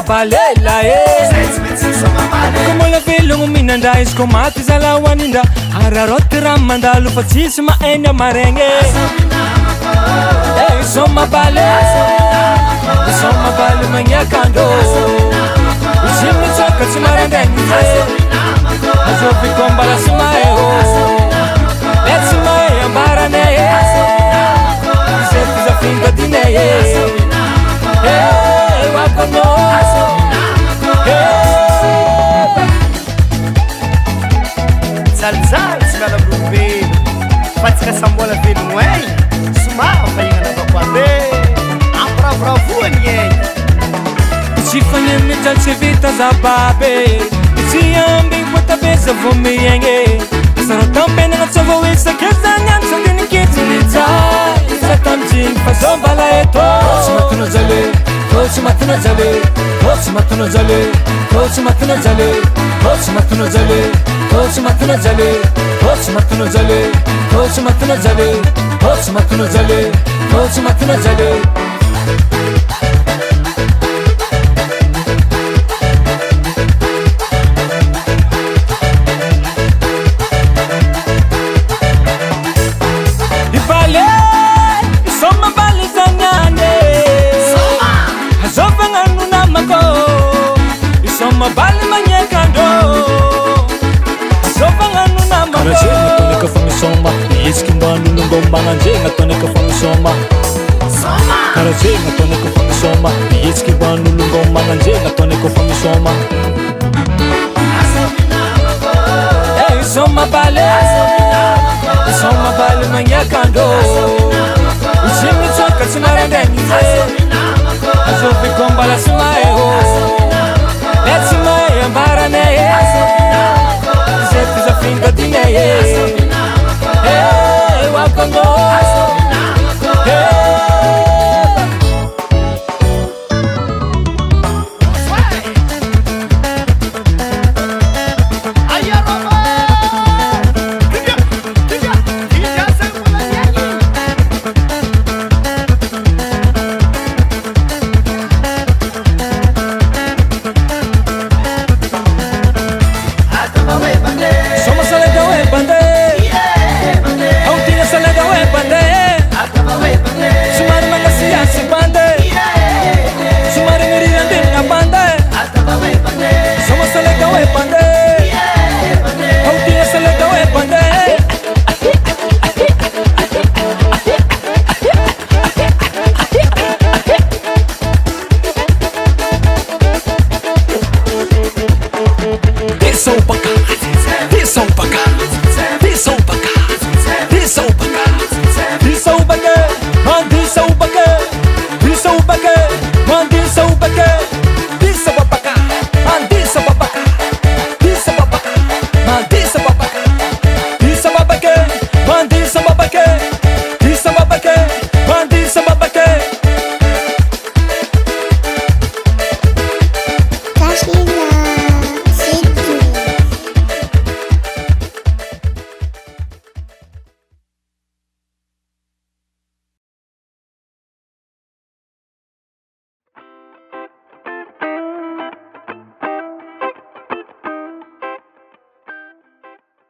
Balela Como la velong minanda isko mati zalawaninda Hararoti ramandalo fa tsisy maeny amaregny Soma bale magnakandro Izy mitsoka tsy marandegny Azovy kombala sy maheo Letsy mahe ambarane Izy fizafingadine Zalizaly tsy miala amin'olombelo fa tsy kasambola velogno egny somary fahignana vakoabe ampiravoravoany egny Tsy fagnenitra tsy vita zababe Tsy ambigny potabeza vao miegny Sara tampenana tsy vao isakezany antsa ndinikitsilitsa Isa tamjiny fa zao mbala eto Tsy matana jale Kochi matana jale Kochi matana jale Kochi matana jale Kochi matana jale Kochi matana jale Kochi matana jale Kochi matana jale Kochi matana jale Kochi matana jale Ibale Isoma bali zanyane Isoma bali manyekando Azovagano namako Karajenga toneka fangisoma Iiski mbanu lungombanga njenga toneka fangisoma Karajenga toneka fangisoma Iiski mbanu lungombanga njenga toneka fangisoma Isoma bali manyekando Izi mitsoka tsy marandegny Azovy kombala sy